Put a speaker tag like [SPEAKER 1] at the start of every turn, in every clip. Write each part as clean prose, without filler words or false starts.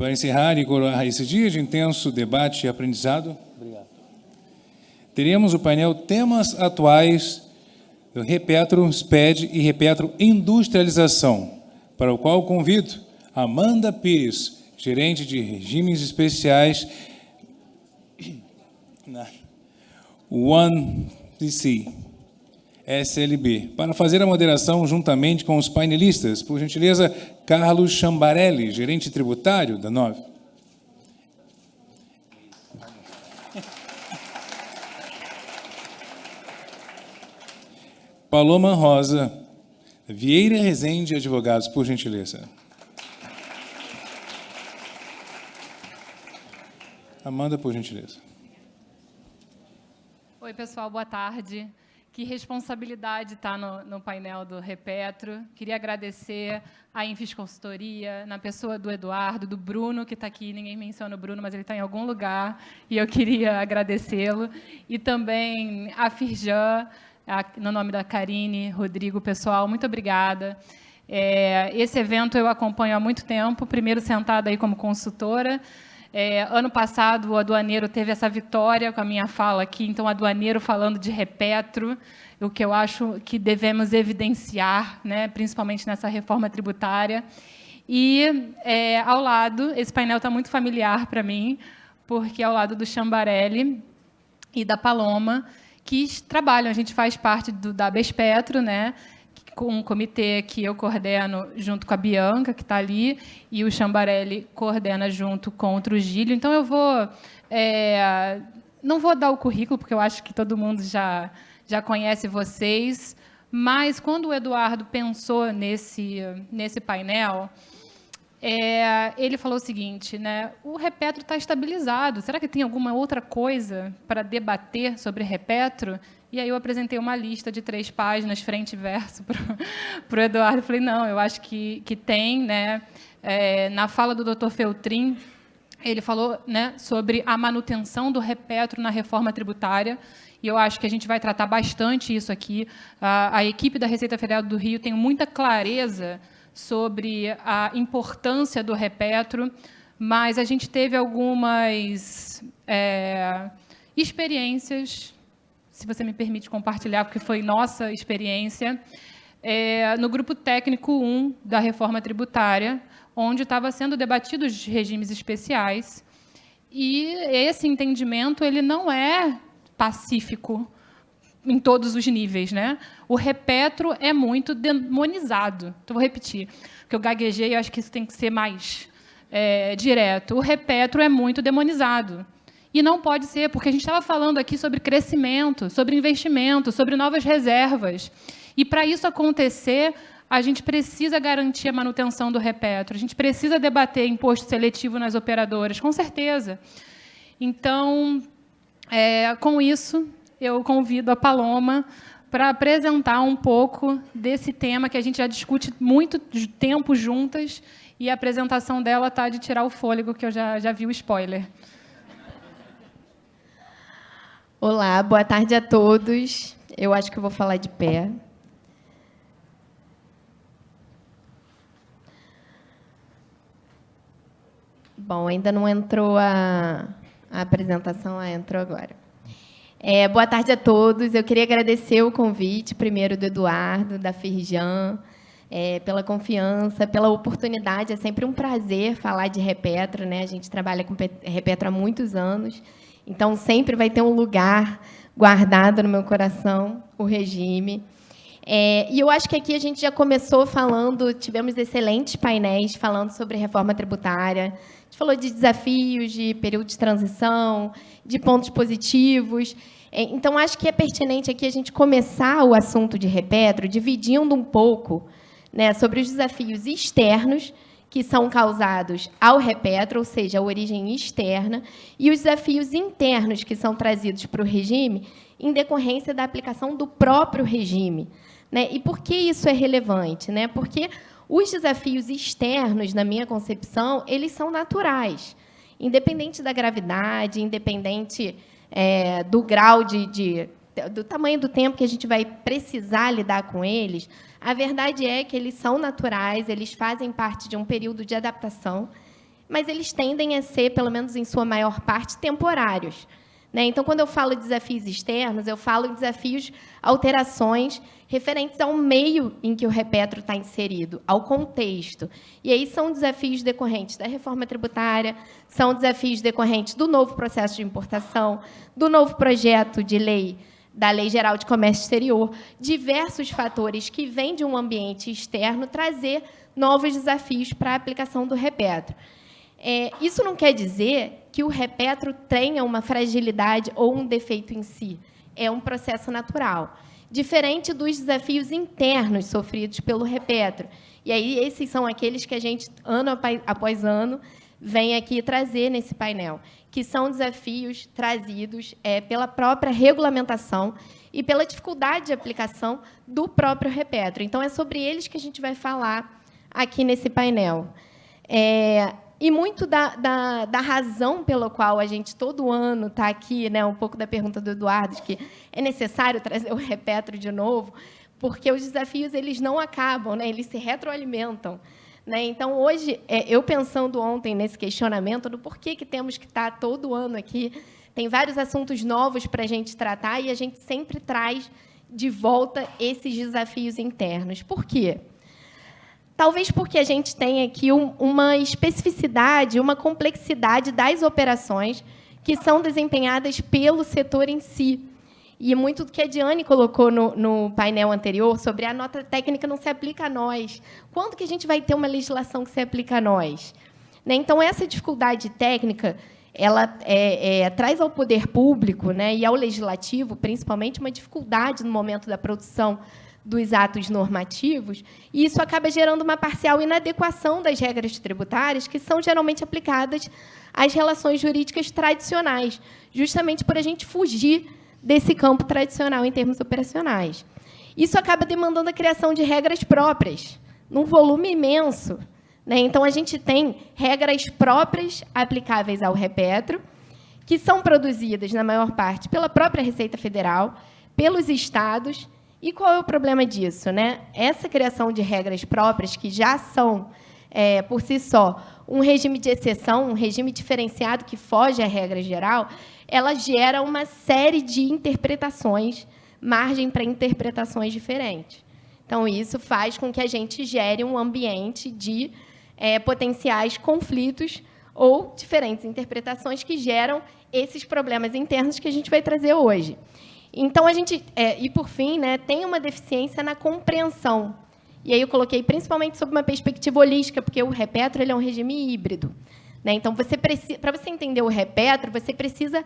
[SPEAKER 1] para encerrar e coroar esse dia de intenso debate e aprendizado, teremos o painel Temas Atuais do Repetro SPED e Repetro Industrialização, para o qual convido Amanda Pires, gerente de regimes especiais na OneDC SLB, para fazer a moderação juntamente com os painelistas. Por gentileza, Carlos Chambarelli, gerente tributário da Nove. Paloma Rosa Vieira Rezende, advogados, por gentileza. Amanda, por gentileza.
[SPEAKER 2] Oi, pessoal, boa tarde. Que responsabilidade estar no painel do Repetro. Queria agradecer à Infis Consultoria, na pessoa do Eduardo, do Bruno, que está aqui. Ninguém menciona o Bruno, mas ele está em algum lugar, e eu queria agradecê-lo. E também a Firjan, no nome da Karine, Rodrigo, pessoal, muito obrigada. Esse evento eu acompanho há muito tempo, primeiro sentada aí como consultora. Ano passado, o aduaneiro teve essa vitória com a minha fala aqui, então, o aduaneiro falando de Repetro, o que eu acho que devemos evidenciar, né, principalmente nessa reforma tributária. E, ao lado, esse painel está muito familiar para mim, porque ao lado do Chambarelli e da Paloma, que trabalham, a gente faz parte da Bespetro, né, com um comitê que eu coordeno junto com a Bianca, que está ali, e o Chambarelli coordena junto com o Trujillo. Então, eu não vou dar o currículo, porque eu acho que todo mundo já conhece vocês, mas, quando o Eduardo pensou nesse painel, ele falou o seguinte, né, o Repetro está estabilizado, será que tem alguma outra coisa para debater sobre Repetro? E aí eu apresentei uma lista de 3 páginas, frente e verso, para o Eduardo. Falei, não, eu acho que tem, né? Na fala do Dr. Feltrin, ele falou, né, sobre a manutenção do Repetro na reforma tributária, e eu acho que a gente vai tratar bastante isso aqui. A equipe da Receita Federal do Rio tem muita clareza sobre a importância do Repetro, mas a gente teve algumas experiências, se você me permite compartilhar, porque foi nossa experiência, no grupo técnico 1 da reforma tributária, onde estava sendo debatidos os regimes especiais, e esse entendimento ele não é pacífico em todos os níveis, né? O Repetro é muito demonizado. Então, vou repetir, porque eu gaguejei, eu acho que isso tem que ser mais direto. O Repetro é muito demonizado. E não pode ser, porque a gente estava falando aqui sobre crescimento, sobre investimento, sobre novas reservas. E, para isso acontecer, a gente precisa garantir a manutenção do Repetro, a gente precisa debater imposto seletivo nas operadoras, com certeza. Então, com isso, eu convido a Paloma para apresentar um pouco desse tema que a gente já discute muito tempo juntas, e a apresentação dela está de tirar o fôlego, que eu já vi o spoiler.
[SPEAKER 3] Olá, boa tarde a todos. Eu acho que eu vou falar de pé. Bom, ainda não entrou a apresentação, entrou agora. Boa tarde a todos. Eu queria agradecer o convite, primeiro, do Eduardo, da Firjan, pela confiança, pela oportunidade. É sempre um prazer falar de Repetro, né? A gente trabalha com Repetro há muitos anos, então sempre vai ter um lugar guardado no meu coração, o regime. E eu acho que aqui a gente já começou falando, tivemos excelentes painéis falando sobre reforma tributária. A gente falou de desafios, de período de transição, de pontos positivos. Então, acho que é pertinente aqui a gente começar o assunto de Repetro dividindo um pouco, né, sobre os desafios externos que são causados ao Repetro, ou seja, a origem externa, e os desafios internos que são trazidos para o regime em decorrência da aplicação do próprio regime, né? E por que isso é relevante, né? Porque os desafios externos, na minha concepção, eles são naturais, independente da gravidade, independente do grau do tamanho do tempo que a gente vai precisar lidar com eles. A verdade é que eles são naturais, eles fazem parte de um período de adaptação, mas eles tendem a ser, pelo menos em sua maior parte, temporários. Né? Então, quando eu falo de desafios externos, eu falo de desafios, alterações referentes ao meio em que o repetro está inserido, ao contexto. E aí são desafios decorrentes da reforma tributária, são desafios decorrentes do novo processo de importação, do novo projeto de lei, da Lei Geral de Comércio Exterior, diversos fatores que vêm de um ambiente externo trazer novos desafios para a aplicação do repetro. Isso não quer dizer que o repetro tenha uma fragilidade ou um defeito em si. É um processo natural, diferente dos desafios internos sofridos pelo repetro. E aí, esses são aqueles que a gente, ano após ano, vem aqui trazer nesse painel, que são desafios trazidos pela própria regulamentação e pela dificuldade de aplicação do próprio repetro. Então, é sobre eles que a gente vai falar aqui nesse painel. E muito da razão pela qual a gente, todo ano, está aqui, né, um pouco da pergunta do Eduardo, de que é necessário trazer o repetro de novo, porque os desafios eles não acabam, né, eles se retroalimentam. Né? Então, hoje, eu pensando ontem nesse questionamento do porquê que temos que estar todo ano aqui, tem vários assuntos novos para a gente tratar e a gente sempre traz de volta esses desafios internos. Por quê? Talvez porque a gente tem aqui uma especificidade, uma complexidade das operações que são desempenhadas pelo setor em si. E muito do que a Diane colocou no painel anterior sobre a nota técnica não se aplica a nós. Quando que a gente vai ter uma legislação que se aplica a nós? Né? Então, essa dificuldade técnica ela traz ao poder público, né, e ao legislativo, principalmente, uma dificuldade no momento da produção dos atos normativos, e isso acaba gerando uma parcial inadequação das regras tributárias que são geralmente aplicadas às relações jurídicas tradicionais, justamente por a gente fugir desse campo tradicional em termos operacionais. Isso acaba demandando a criação de regras próprias, num volume imenso. Né? Então, a gente tem regras próprias aplicáveis ao repetro, que são produzidas, na maior parte, pela própria Receita Federal, pelos estados. E qual é o problema disso? Né? Essa criação de regras próprias, que já são, por si só, um regime de exceção, um regime diferenciado que foge à regra geral, ela gera uma série de interpretações, margem para interpretações diferentes. Então, isso faz com que a gente gere um ambiente de potenciais conflitos ou diferentes interpretações que geram esses problemas internos que a gente vai trazer hoje. Então, a gente, e por fim, né, tem uma deficiência na compreensão. E aí eu coloquei principalmente sob uma perspectiva holística, porque o repetro ele é um regime híbrido. Né? Então, para você entender o repetro, você precisa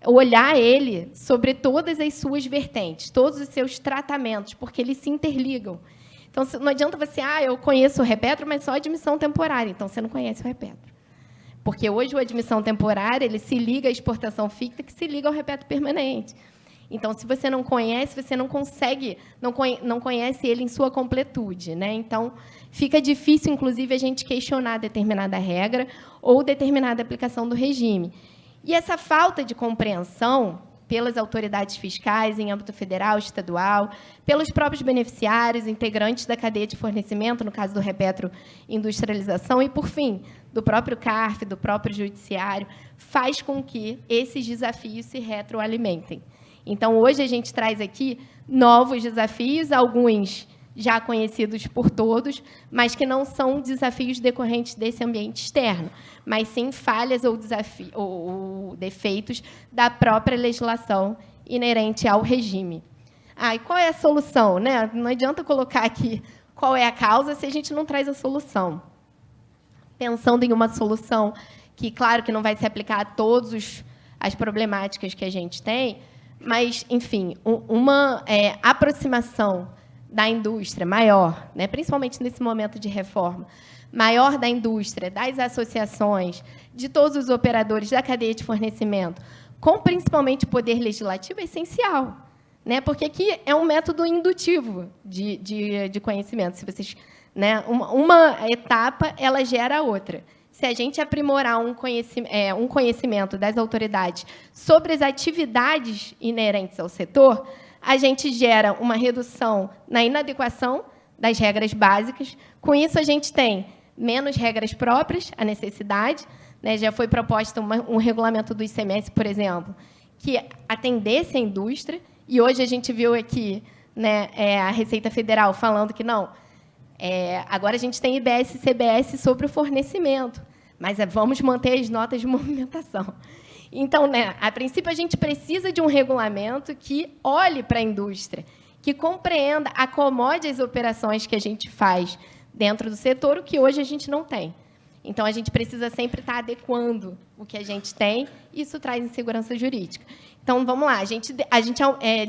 [SPEAKER 3] olhar ele sobre todas as suas vertentes, todos os seus tratamentos, porque eles se interligam. Então, não adianta você, eu conheço o repetro, mas só a admissão temporária. Então, você não conhece o repetro. Porque hoje, a admissão temporária ele se liga à exportação ficta, que se liga ao repetro permanente. Então, se você não conhece, você não consegue, não conhece ele em sua completude. Né? Então, fica difícil, inclusive, a gente questionar determinada regra ou determinada aplicação do regime. E essa falta de compreensão pelas autoridades fiscais em âmbito federal, estadual, pelos próprios beneficiários, integrantes da cadeia de fornecimento, no caso do repetro industrialização, e, por fim, do próprio CARF, do próprio judiciário, faz com que esses desafios se retroalimentem. Então, hoje, a gente traz aqui novos desafios, alguns já conhecidos por todos, mas que não são desafios decorrentes desse ambiente externo, mas sim falhas ou defeitos da própria legislação inerente ao regime. E qual é a solução? Né? Não adianta colocar aqui qual é a causa se a gente não traz a solução. Pensando em uma solução que, claro, que não vai se aplicar a todas as problemáticas que a gente tem, mas, enfim, uma aproximação da indústria maior, né, principalmente nesse momento de reforma, maior da indústria, das associações, de todos os operadores da cadeia de fornecimento, com principalmente poder legislativo, é essencial. Né, porque aqui é um método indutivo de conhecimento. Se vocês, né, uma etapa ela gera a outra. Se a gente aprimorar um conhecimento das autoridades sobre as atividades inerentes ao setor, a gente gera uma redução na inadequação das regras básicas. Com isso, a gente tem menos regras próprias, a necessidade, né? Já foi proposta um regulamento do ICMS, por exemplo, que atendesse a indústria, e hoje a gente viu aqui, né, a Receita Federal falando que não, agora a gente tem IBS e CBS sobre o fornecimento, mas vamos manter as notas de movimentação. Então, né, a princípio, a gente precisa de um regulamento que olhe para a indústria, que compreenda, acomode as operações que a gente faz dentro do setor, o que hoje a gente não tem. Então, a gente precisa sempre estar adequando o que a gente tem, e isso traz insegurança jurídica. Então, vamos lá, a gente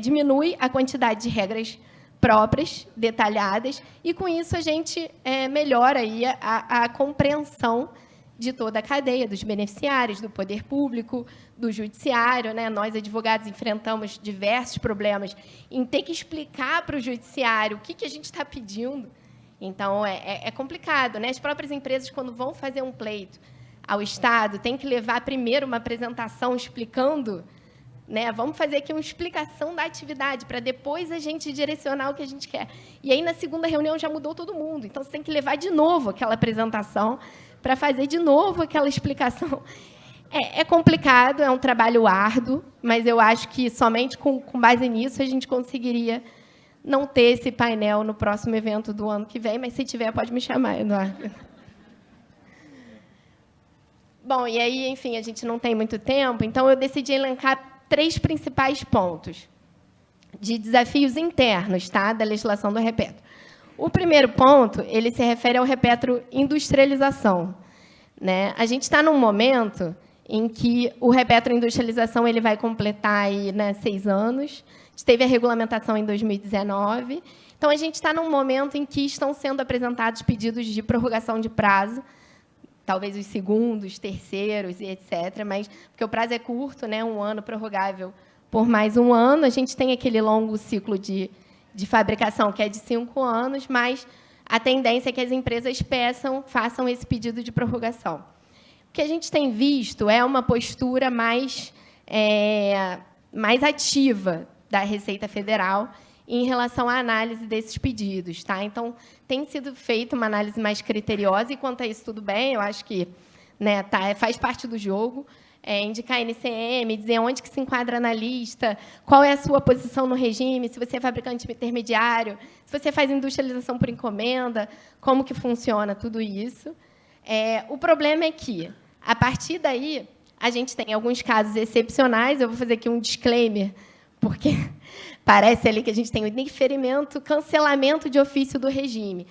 [SPEAKER 3] diminui a quantidade de regras próprias, detalhadas, e, com isso, a gente melhora aí a compreensão de toda a cadeia, dos beneficiários, do poder público, do judiciário, né? Nós, advogados, enfrentamos diversos problemas em ter que explicar para o judiciário o que a gente está pedindo. Então, é complicado, né? As próprias empresas, quando vão fazer um pleito ao Estado, têm que levar primeiro uma apresentação explicando, né? Vamos fazer aqui uma explicação da atividade, para depois a gente direcionar o que a gente quer. E aí, na segunda reunião, já mudou todo mundo. Então, você tem que levar de novo aquela apresentação para fazer de novo aquela explicação. É complicado, é um trabalho árduo, mas eu acho que somente com base nisso a gente conseguiria não ter esse painel no próximo evento do ano que vem, mas se tiver, pode me chamar, Eduardo. Bom, e aí, enfim, a gente não tem muito tempo, então eu decidi elencar 3 principais pontos de desafios internos, tá, da legislação do Repetro. O primeiro ponto, ele se refere ao Repetro industrialização, né? A gente está num momento em que o Repetro industrialização ele vai completar aí, né, 6 anos. A gente teve a regulamentação em 2019. Então, a gente está num momento em que estão sendo apresentados pedidos de prorrogação de prazo, talvez os segundos, terceiros e etc., mas porque o prazo é curto, né, 1 ano prorrogável por mais 1 ano. A gente tem aquele longo ciclo de fabricação, que é de 5 anos, mas a tendência é que as empresas façam esse pedido de prorrogação. O que a gente tem visto é uma postura mais ativa da Receita Federal em relação à análise desses pedidos. Tá? Então, tem sido feita uma análise mais criteriosa, e, quanto a isso, tudo bem, eu acho que, né, faz parte do jogo. Indicar NCM, dizer onde que se enquadra na lista, qual é a sua posição no regime, se você é fabricante intermediário, se você faz industrialização por encomenda, como que funciona tudo isso. O problema é que, a partir daí, a gente tem alguns casos excepcionais. Eu vou fazer aqui um disclaimer, porque parece ali que a gente tem o indeferimento, cancelamento de ofício do regime.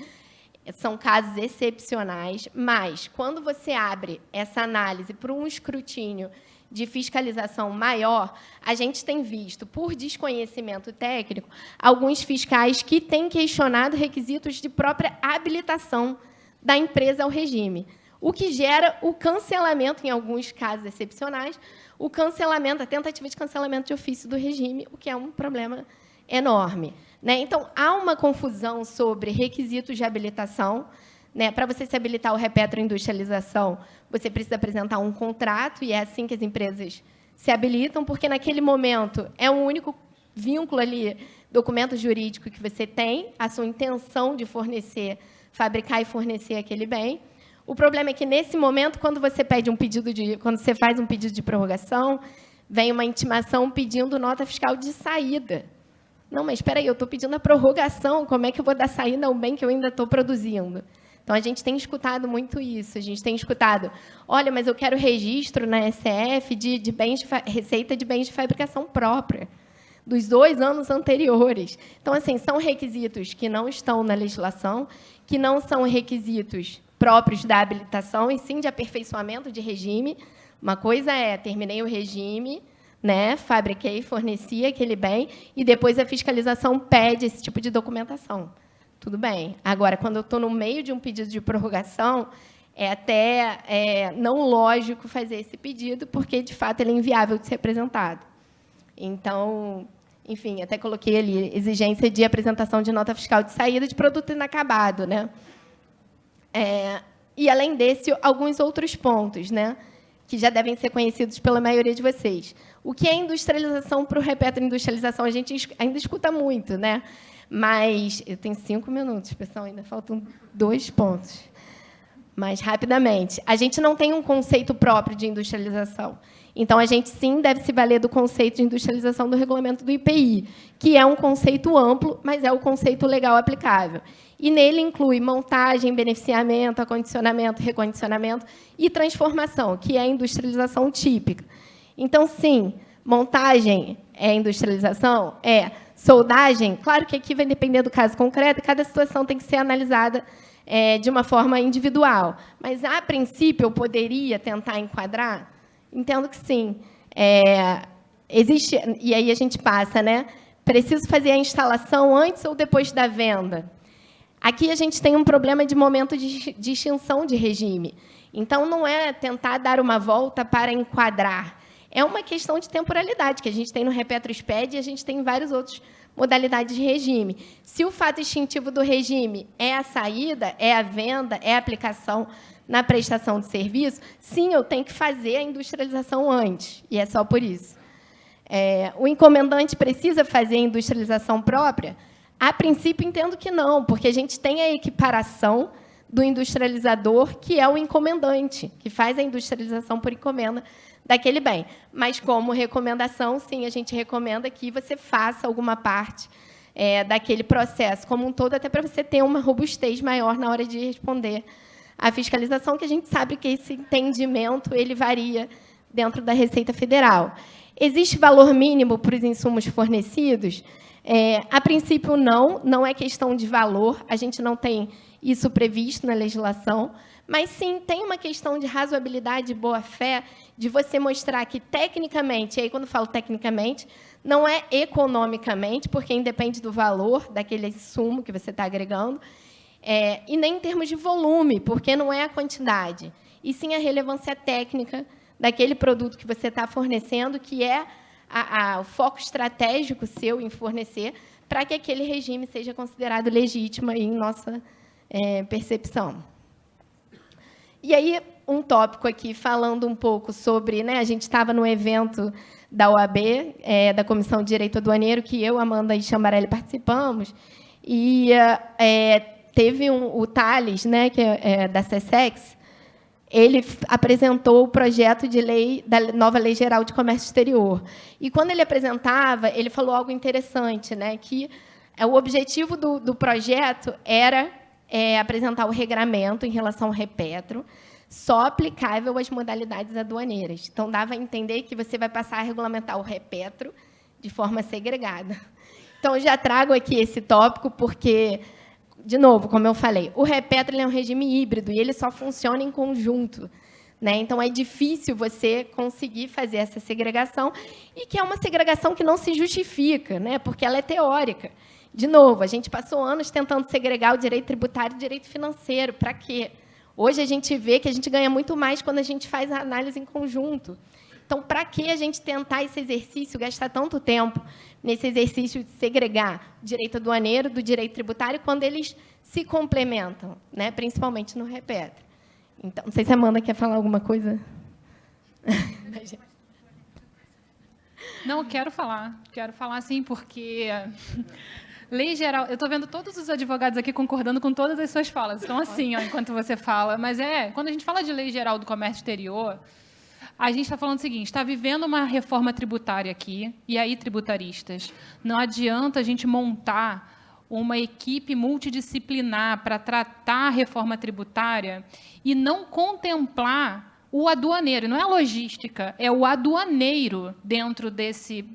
[SPEAKER 3] São casos excepcionais, mas, quando você abre essa análise para um escrutínio de fiscalização maior, a gente tem visto, por desconhecimento técnico, alguns fiscais que têm questionado requisitos de própria habilitação da empresa ao regime, o que gera o cancelamento, em alguns casos excepcionais, a tentativa de cancelamento de ofício do regime, o que é um problema enorme. Né? Então, há uma confusão sobre requisitos de habilitação. Né? Para você se habilitar ao Repetro industrialização, você precisa apresentar um contrato, e é assim que as empresas se habilitam, porque, naquele momento, é um único vínculo ali, documento jurídico que você tem, a sua intenção de fabricar e fornecer aquele bem. O problema é que, nesse momento, quando você faz um pedido de prorrogação, vem uma intimação pedindo nota fiscal de saída. Não, mas espera aí, eu estou pedindo a prorrogação, como é que eu vou dar saída ao bem que eu ainda estou produzindo? Então, a gente tem escutado muito isso. A gente tem escutado, olha, mas eu quero registro na SF de receita de bens de fabricação própria, dos 2 anos anteriores. Então, assim, são requisitos que não estão na legislação, que não são requisitos próprios da habilitação, e sim de aperfeiçoamento de regime. Uma coisa é, terminei o regime, né, fabriquei, forneci aquele bem, e depois a fiscalização pede esse tipo de documentação. Tudo bem. Agora, quando eu estou no meio de um pedido de prorrogação, é até não lógico fazer esse pedido, porque, de fato, ele é inviável de ser apresentado. Então, enfim, até coloquei ali exigência de apresentação de nota fiscal de saída de produto inacabado. Né? E, além desse, alguns outros pontos, né, que já devem ser conhecidos pela maioria de vocês. O que é industrialização para o Repetro industrialização? A gente ainda escuta muito, né? Mas eu tenho 5 minutos, pessoal, ainda faltam 2 pontos. mas rapidamente. A gente não tem um conceito próprio de industrialização. Então, a gente, sim, deve se valer do conceito de industrialização do regulamento do IPI, que é um conceito amplo, mas é o conceito legal aplicável. E nele inclui montagem, beneficiamento, acondicionamento, recondicionamento e transformação, que é a industrialização típica. Então, sim, montagem é industrialização? É. Soldagem? Claro que aqui vai depender do caso concreto, e cada situação tem que ser analisada de uma forma individual. Mas, a princípio, eu poderia tentar enquadrar? Entendo que sim. Existe, e aí a gente passa, né? Preciso fazer a instalação antes ou depois da venda? Aqui a gente tem um problema de momento de extinção de regime. Então, não é tentar dar uma volta para enquadrar. É uma questão de temporalidade, que a gente tem no Repetro-SPED e a gente tem em várias outras modalidades de regime. Se o fato extintivo do regime é a saída, é a venda, é a aplicação na prestação de serviço, sim, eu tenho que fazer a industrialização antes, e é só por isso. O encomendante precisa fazer a industrialização própria? A princípio, entendo que não, porque a gente tem a equiparação do industrializador, que é o encomendante, que faz a industrialização por encomenda daquele bem. Mas, como recomendação, sim, a gente recomenda que você faça alguma parte daquele processo como um todo, até para você ter uma robustez maior na hora de responder à fiscalização, que a gente sabe que esse entendimento ele varia dentro da Receita Federal. Existe valor mínimo para os insumos fornecidos? A princípio, não é questão de valor, a gente não tem isso previsto na legislação, mas, sim, tem uma questão de razoabilidade e boa-fé, de você mostrar que, tecnicamente, e aí, quando falo tecnicamente, não é economicamente, porque independe do valor daquele insumo que você está agregando, e nem em termos de volume, porque não é a quantidade, e sim a relevância técnica daquele produto que você está fornecendo, que é o foco estratégico seu em fornecer, para que aquele regime seja considerado legítimo aí, em nossa percepção. E aí, um tópico aqui, falando um pouco sobre... a gente estava no evento da OAB, da Comissão de Direito Aduaneiro, que eu, Amanda e Chambarelli participamos, e teve o Thales, que é da SESEX, ele apresentou o projeto de lei da nova Lei Geral de Comércio Exterior. E, quando ele apresentava, ele falou algo interessante, que o objetivo do projeto era apresentar o regramento em relação ao Repetro, só aplicável às modalidades aduaneiras. Então, dava a entender que você vai passar a regulamentar o Repetro de forma segregada. Então, eu já trago aqui esse tópico, porque, de novo, como eu falei, o Repetro ele é um regime híbrido e ele só funciona em conjunto. Então, é difícil você conseguir fazer essa segregação, e que é uma segregação que não se justifica, porque ela é teórica. De novo, a gente passou anos tentando segregar o direito tributário e o direito financeiro. Para quê? Hoje, a gente vê que a gente ganha muito mais quando a gente faz a análise em conjunto. Então, para que a gente tentar esse exercício, gastar tanto tempo nesse exercício de segregar o direito aduaneiro do direito tributário, quando eles se complementam, principalmente no Repetro? Então, não sei se a Amanda quer falar alguma coisa.
[SPEAKER 2] Não, quero falar sim, porque... Lei geral, eu estou vendo todos os advogados aqui concordando com todas as suas falas. Então, assim, enquanto você fala. Mas quando a gente fala de Lei Geral do Comércio Exterior, a gente está falando o seguinte: está vivendo uma reforma tributária aqui, e aí, tributaristas, não adianta a gente montar uma equipe multidisciplinar para tratar a reforma tributária e não contemplar o aduaneiro. Não é a logística, é o aduaneiro dentro desse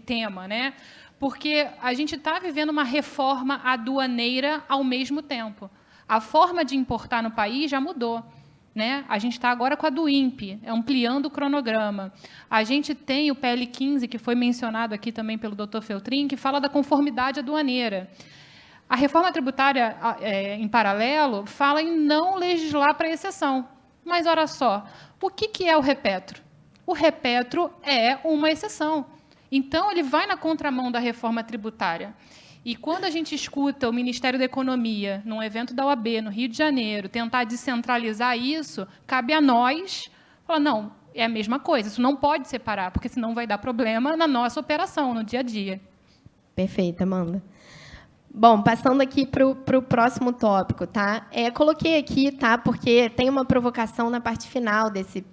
[SPEAKER 2] tema, Porque a gente está vivendo uma reforma aduaneira ao mesmo tempo. A forma de importar no país já mudou. A gente está agora com a do INPE, ampliando o cronograma. A gente tem o PL 15, que foi mencionado aqui também pelo Dr. Feltrin, que fala da conformidade aduaneira. A reforma tributária, em paralelo, fala em não legislar para exceção. Mas, olha só, o que é o Repetro? O Repetro é uma exceção. Então, ele vai na contramão da reforma tributária. E, quando a gente escuta o Ministério da Economia, num evento da OAB, no Rio de Janeiro, tentar descentralizar isso, cabe a nós falar, não, é a mesma coisa, isso não pode separar, porque senão vai dar problema na nossa operação, no dia a dia.
[SPEAKER 3] Perfeito, Amanda. Bom, passando aqui para o próximo tópico, tá? Coloquei aqui, tá? Porque tem uma provocação na parte final desse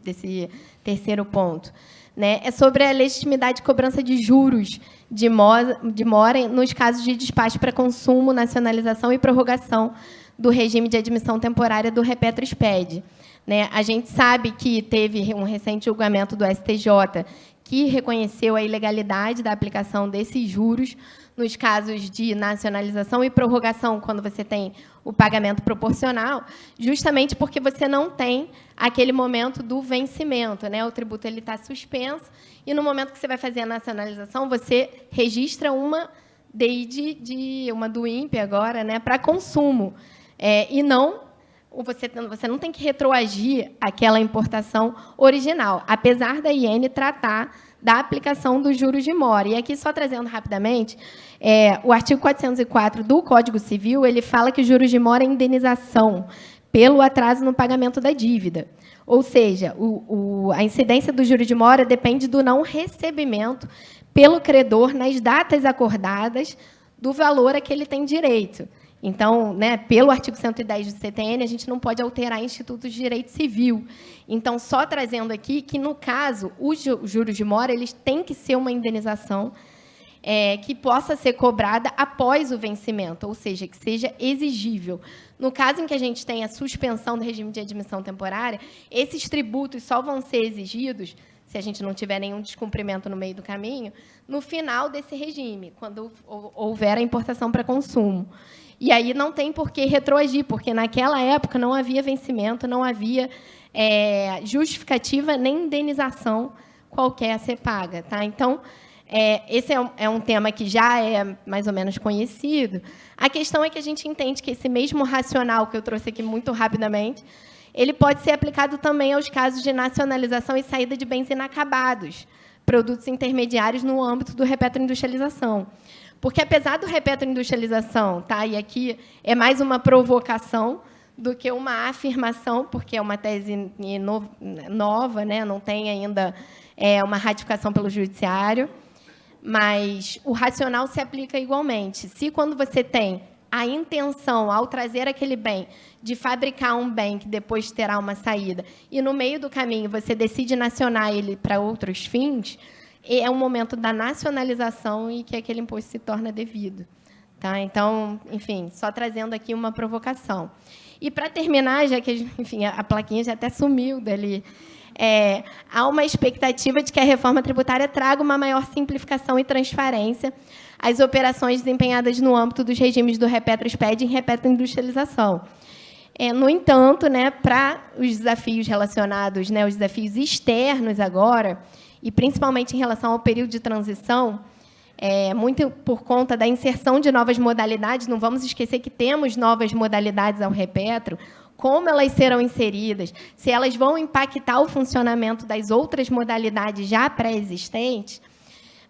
[SPEAKER 3] terceiro ponto, né? É sobre a legitimidade de cobrança de juros de mora nos casos de despacho para consumo, nacionalização e prorrogação do regime de admissão temporária do Repetro-SPED. Né? A gente sabe que teve um recente julgamento do STJ que reconheceu a ilegalidade da aplicação desses juros nos casos de nacionalização e prorrogação, quando você tem o pagamento proporcional, justamente porque você não tem aquele momento do vencimento, né? O tributo está suspenso, e no momento que você vai fazer a nacionalização, você registra uma DID, uma do INPE agora, né, para consumo, e não... Você não tem que retroagir aquela importação original, apesar da IN tratar da aplicação dos juros de mora. E aqui, só trazendo rapidamente, o artigo 404 do Código Civil, ele fala que os juros de mora é indenização pelo atraso no pagamento da dívida. Ou seja, a incidência do juro de mora depende do não recebimento pelo credor nas datas acordadas do valor a que ele tem direito. Então, né, pelo artigo 110 do CTN, a gente não pode alterar institutos de direito civil. Então, só trazendo aqui que, no caso, os juros de mora, eles têm que ser uma indenização que possa ser cobrada após o vencimento, ou seja, que seja exigível. No caso em que a gente tem a suspensão do regime de admissão temporária, esses tributos só vão ser exigidos, se a gente não tiver nenhum descumprimento no meio do caminho, no final desse regime, quando houver a importação para consumo. E aí não tem por que retroagir, porque naquela época não havia vencimento, não havia justificativa nem indenização qualquer a ser paga. Tá? Então, esse é um tema que já é mais ou menos conhecido. A questão é que a gente entende que esse mesmo racional que eu trouxe aqui muito rapidamente, ele pode ser aplicado também aos casos de nacionalização e saída de bens inacabados, produtos intermediários no âmbito do repetroindustrialização. Porque, apesar do repetroindustrialização, tá? E aqui é mais uma provocação do que uma afirmação, porque é uma tese nova, né? Não tem ainda uma ratificação pelo judiciário, mas o racional se aplica igualmente. Se, quando você tem a intenção, ao trazer aquele bem, de fabricar um bem que depois terá uma saída, e, no meio do caminho, você decide nacionar ele para outros fins, é um momento da nacionalização e que aquele imposto se torna devido. Tá? Então, enfim, só trazendo aqui uma provocação. E, para terminar, já que, enfim, a plaquinha já até sumiu dali, há uma expectativa de que a reforma tributária traga uma maior simplificação e transparência às operações desempenhadas no âmbito dos regimes do Repetro-SPED e repetroindustrialização. No entanto, né, para os desafios relacionados, né, os desafios externos agora, e principalmente em relação ao período de transição, muito por conta da inserção de novas modalidades, não vamos esquecer que temos novas modalidades ao Repetro, como elas serão inseridas, se elas vão impactar o funcionamento das outras modalidades já pré-existentes,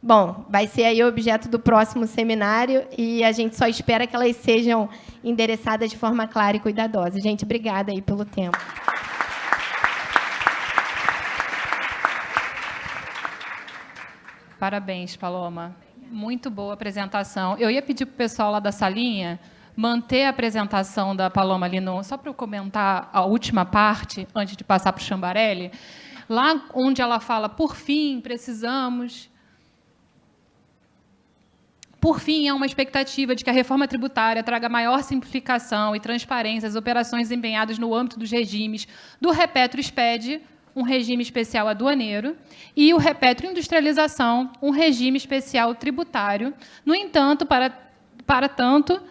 [SPEAKER 3] bom, vai ser aí objeto do próximo seminário e a gente só espera que elas sejam endereçadas de forma clara e cuidadosa. Gente, obrigada aí pelo tempo.
[SPEAKER 2] Parabéns, Paloma. Muito boa apresentação. Eu ia pedir para o pessoal lá da salinha manter a apresentação da Paloma ali, só para eu comentar a última parte, antes de passar para o Chambarelli, lá onde ela fala, por fim, precisamos... Por fim, há uma expectativa de que a reforma tributária traga maior simplificação e transparência às operações desempenhadas no âmbito dos regimes do Repetro-SPED, um regime especial aduaneiro, e o Repetro-Industrialização, um regime especial tributário. No entanto, para tanto,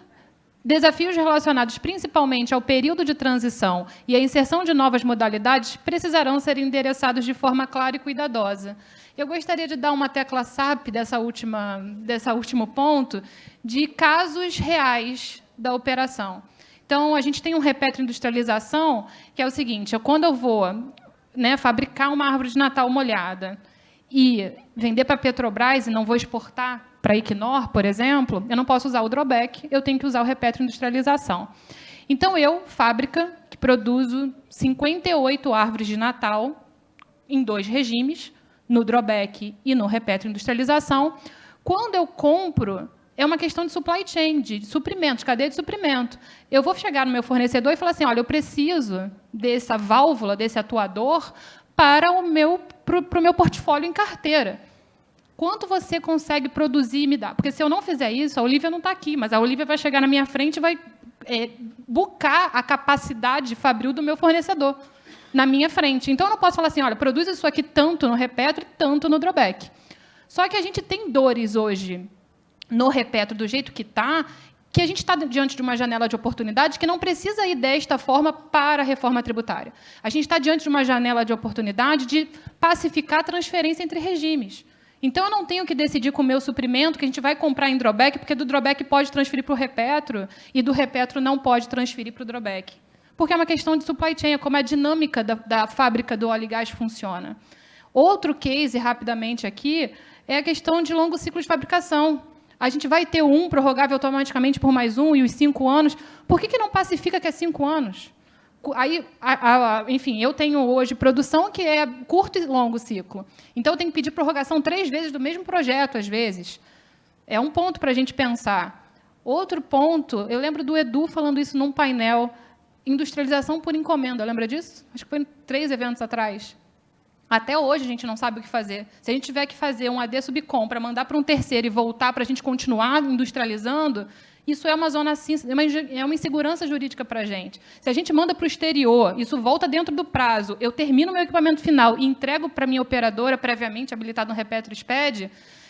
[SPEAKER 2] desafios relacionados principalmente ao período de transição e à inserção de novas modalidades precisarão ser endereçados de forma clara e cuidadosa. Eu gostaria de dar uma tecla SAP dessa último ponto de casos reais da operação. Então, a gente tem um Repetro-Industrialização, que é o seguinte, quando eu vou fabricar uma árvore de Natal molhada e vender para a Petrobras e não vou exportar para a Equinor, por exemplo, eu não posso usar o drawback, eu tenho que usar o Repetro-Industrialização. Então, eu, fábrica, que produzo 58 árvores de Natal em 2 regimes, no drawback e no Repetro-Industrialização, quando eu compro é uma questão de supply chain, de suprimentos, cadeia de suprimento. Eu vou chegar no meu fornecedor e falar assim, olha, eu preciso dessa válvula, desse atuador, para o meu portfólio em carteira. Quanto você consegue produzir e me dar? Porque se eu não fizer isso, a Olivia não está aqui, mas a Olivia vai chegar na minha frente e vai bucar a capacidade fabril do meu fornecedor na minha frente. Então, eu não posso falar assim, olha, produz isso aqui tanto no Repetro e tanto no drawback. Só que a gente tem dores hoje no Repetro do jeito que está, que a gente está diante de uma janela de oportunidade que não precisa ir desta forma para a reforma tributária. A gente está diante de uma janela de oportunidade de pacificar a transferência entre regimes. Então, eu não tenho que decidir com o meu suprimento que a gente vai comprar em drawback, porque do drawback pode transferir para o Repetro e do Repetro não pode transferir para o drawback. Porque é uma questão de supply chain, é como a dinâmica da fábrica do óleo e gás funciona. Outro case, rapidamente aqui, é a questão de longo ciclo de fabricação. A gente vai ter um prorrogável automaticamente por mais um e os 5 anos. Por que não pacifica que é 5 anos? Aí, enfim, eu tenho hoje produção que é curto e longo ciclo. Então, eu tenho que pedir prorrogação 3 vezes do mesmo projeto, às vezes. É um ponto para a gente pensar. Outro ponto, eu lembro do Edu falando isso num painel, industrialização por encomenda. Lembra disso? Acho que foi 3 eventos atrás. Até hoje a gente não sabe o que fazer. Se a gente tiver que fazer um AD subcompra, mandar para um terceiro e voltar para a gente continuar industrializando, isso é uma zona cinza, é uma insegurança jurídica para a gente. Se a gente manda para o exterior, isso volta dentro do prazo, eu termino meu equipamento final e entrego para a minha operadora, previamente habilitada no Repetro SPED,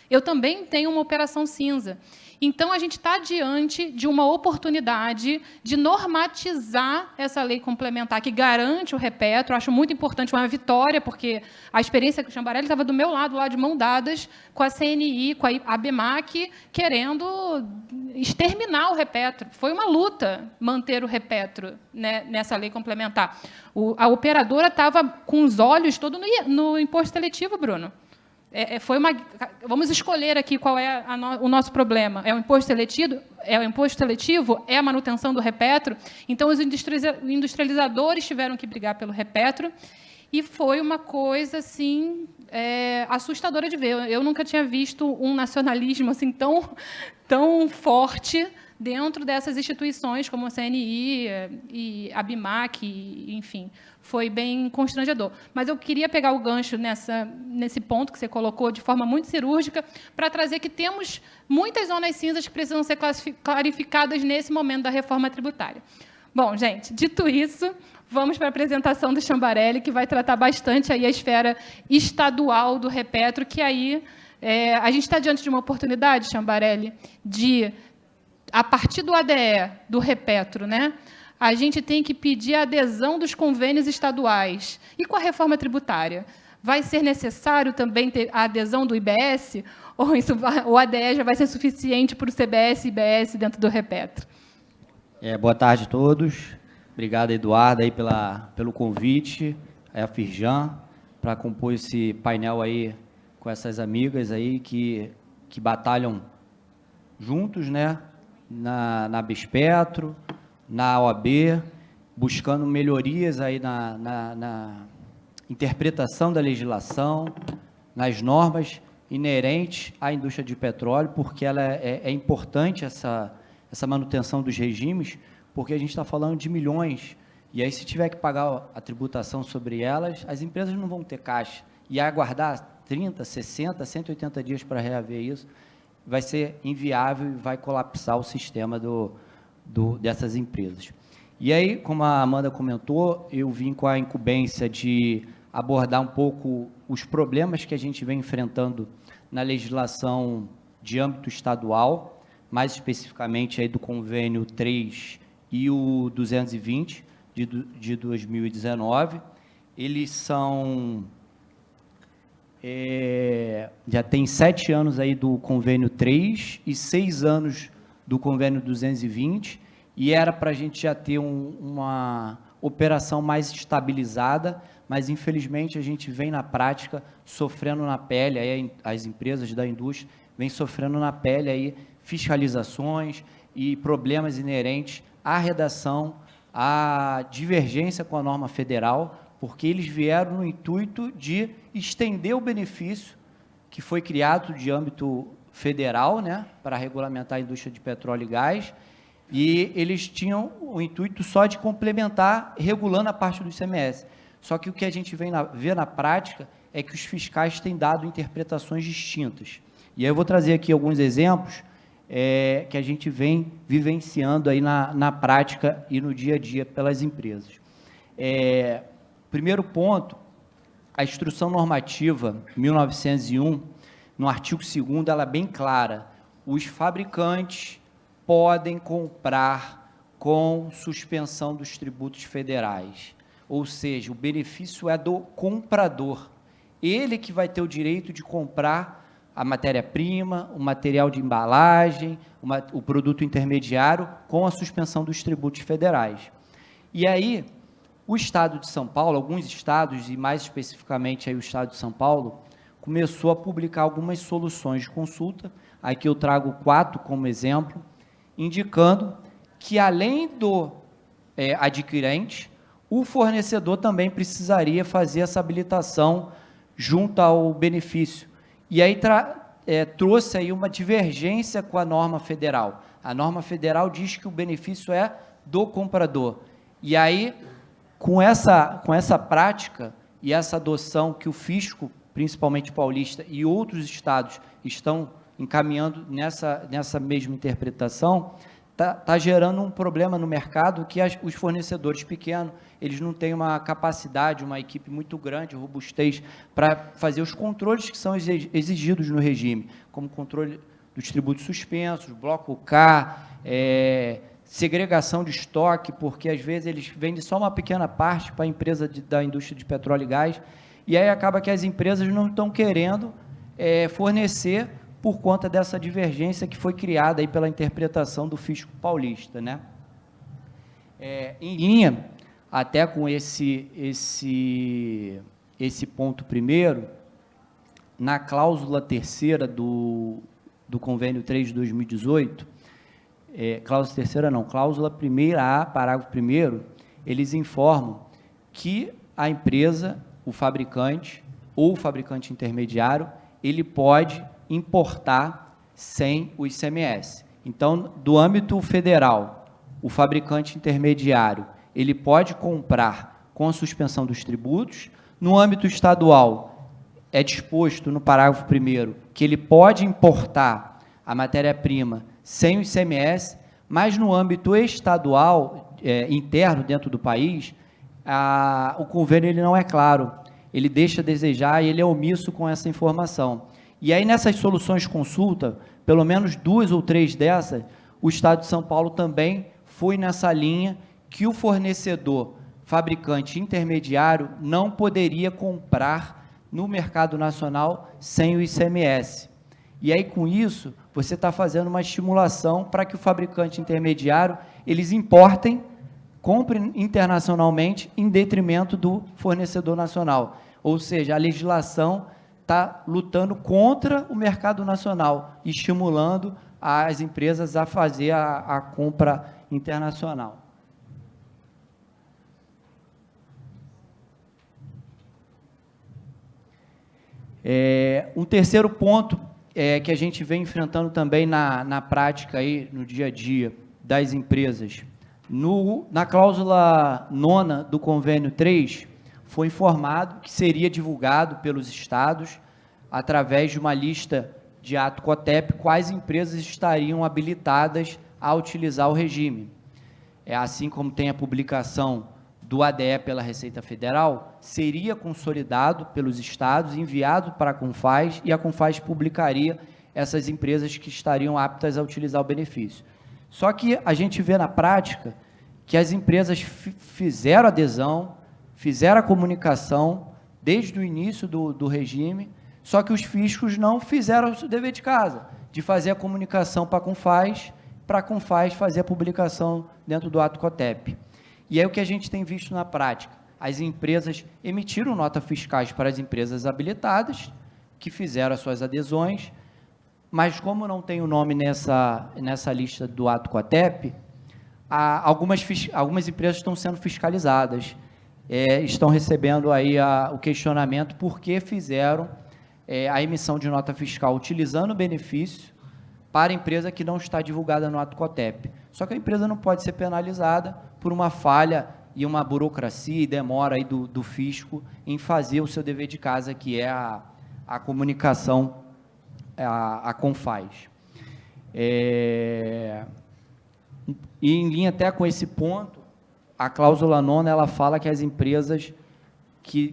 [SPEAKER 2] eu também tenho uma operação cinza. Então, a gente está diante de uma oportunidade de normatizar essa lei complementar que garante o Repetro. Eu acho muito importante, uma vitória, porque a experiência que o Chambarelli estava do meu lado, lá de mão dadas, com a CNI, com a ABMAC, querendo exterminar o Repetro. Foi uma luta manter o Repetro, né, nessa lei complementar. A operadora estava com os olhos todos no imposto seletivo, Bruno. Vamos escolher aqui qual é o nosso problema. É o imposto seletivo? É o imposto seletivo? É a manutenção do Repetro? Então, os industrializadores tiveram que brigar pelo Repetro e foi uma coisa assim assustadora de ver. Eu nunca tinha visto um nacionalismo assim tão forte dentro dessas instituições como a CNI e a ABMAC, enfim. Foi bem constrangedor. Mas eu queria pegar o gancho nesse ponto que você colocou de forma muito cirúrgica para trazer que temos muitas zonas cinzas que precisam ser clarificadas nesse momento da reforma tributária. Bom, gente, dito isso, vamos para a apresentação do Chambarelli, que vai tratar bastante aí a esfera estadual do Repetro, que aí a gente está diante de uma oportunidade, Chambarelli, de, a partir do ADE, do Repetro, né, a gente tem que pedir a adesão dos convênios estaduais. E com a reforma tributária? Vai ser necessário também ter a adesão do IBS? Ou o ADE já vai ser suficiente para o CBS e IBS dentro do Repetro?
[SPEAKER 4] Boa tarde a todos. Obrigado, Eduardo, aí pelo convite, a Firjan, para compor esse painel aí com essas amigas aí que batalham juntos, né, na Bespetro, na OAB, buscando melhorias aí na interpretação da legislação, nas normas inerentes à indústria de petróleo, porque ela é importante essa manutenção dos regimes, porque a gente está falando de milhões, e aí se tiver que pagar a tributação sobre elas, as empresas não vão ter caixa, e aguardar 30, 60, 180 dias para reaver isso, vai ser inviável e vai colapsar o sistema dessas empresas. E aí, como a Amanda comentou, eu vim com a incumbência de abordar um pouco os problemas que a gente vem enfrentando na legislação de âmbito estadual, mais especificamente aí do convênio 3 e o 220 de 2019. Eles são... já tem 7 anos aí do convênio 3 e 6 anos do convênio 220, e era para a gente já ter uma operação mais estabilizada, mas, infelizmente, a gente vem na prática sofrendo na pele, aí as empresas da indústria vêm sofrendo na pele aí fiscalizações e problemas inerentes à redação, à divergência com a norma federal, porque eles vieram no intuito de estender o benefício que foi criado de âmbito federal, né, para regulamentar a indústria de petróleo e gás, e eles tinham o intuito só de complementar, regulando a parte do ICMS. Só que o que a gente vê na prática é que os fiscais têm dado interpretações distintas. E aí eu vou trazer aqui alguns exemplos que a gente vem vivenciando aí na prática e no dia a dia pelas empresas. Primeiro ponto, a Instrução Normativa 1901, no artigo 2º, ela é bem clara: os fabricantes podem comprar com suspensão dos tributos federais, ou seja, o benefício é do comprador, ele que vai ter o direito de comprar a matéria-prima, o material de embalagem, o produto intermediário, com a suspensão dos tributos federais. E aí, o Estado de São Paulo, alguns estados, e mais especificamente aí o Estado de São Paulo, começou a publicar algumas soluções de consulta, aqui eu trago 4 como exemplo, indicando que, além do adquirente, o fornecedor também precisaria fazer essa habilitação junto ao benefício. E aí trouxe aí uma divergência com a norma federal. A norma federal diz que o benefício é do comprador. E aí, com essa prática e essa adoção que o fisco, principalmente paulista, e outros estados estão encaminhando nessa mesma interpretação, está gerando um problema no mercado que os fornecedores pequenos, eles não têm uma capacidade, uma equipe muito grande, robustez, para fazer os controles que são exigidos no regime, como controle dos tributos suspensos, bloco K, segregação de estoque, porque às vezes eles vendem só uma pequena parte para a empresa da indústria de petróleo e gás, e aí acaba que as empresas não estão querendo fornecer por conta dessa divergência que foi criada aí pela interpretação do fisco paulista, né? Em linha, até com esse ponto primeiro, na cláusula 3ª do convênio 3 de 2018, cláusula 3ª não, cláusula 1ª A, parágrafo 1º, eles informam que a empresa, o fabricante ou o fabricante intermediário, ele pode importar sem o ICMS. Então, do âmbito federal, o fabricante intermediário, ele pode comprar com a suspensão dos tributos. No âmbito estadual, é disposto no parágrafo 1º que ele pode importar a matéria-prima sem o ICMS, mas no âmbito estadual, interno dentro do país, o convênio ele não é claro, ele deixa a desejar e ele é omisso com essa informação. E aí, nessas soluções de consulta, pelo menos 2 ou 3 dessas, o Estado de São Paulo também foi nessa linha que o fornecedor, fabricante intermediário, não poderia comprar no mercado nacional sem o ICMS. E aí, com isso, você está fazendo uma estimulação para que o fabricante intermediário, eles importem, comprem internacionalmente, em detrimento do fornecedor nacional. Ou seja, a legislação está lutando contra o mercado nacional, estimulando as empresas a fazer a compra internacional. Um terceiro ponto que a gente vem enfrentando também na prática, aí, no dia a dia das empresas. Na cláusula 9ª do convênio 3, foi informado que seria divulgado pelos estados, através de uma lista de ato COTEP, quais empresas estariam habilitadas a utilizar o regime. Assim como tem a publicação do ADE pela Receita Federal, seria consolidado pelos estados, enviado para a CONFAZ, e a CONFAZ publicaria essas empresas que estariam aptas a utilizar o benefício. Só que a gente vê na prática que as empresas fizeram adesão, fizeram a comunicação desde o início do regime, só que os fiscos não fizeram o dever de casa, de fazer a comunicação para a CONFAZ fazer a publicação dentro do ato COTEP. E aí o que a gente tem visto na prática? As empresas emitiram notas fiscais para as empresas habilitadas, que fizeram as suas adesões, mas como não tem o nome nessa lista do ato COTEP, algumas empresas estão sendo fiscalizadas, estão recebendo aí o questionamento por que fizeram a emissão de nota fiscal utilizando o benefício para a empresa que não está divulgada no ato COTEP. Só que a empresa não pode ser penalizada por uma falha e uma burocracia e demora aí do fisco em fazer o seu dever de casa, que é a comunicação, a CONFAZ. E em linha até com esse ponto, a cláusula 9ª, ela fala que as empresas que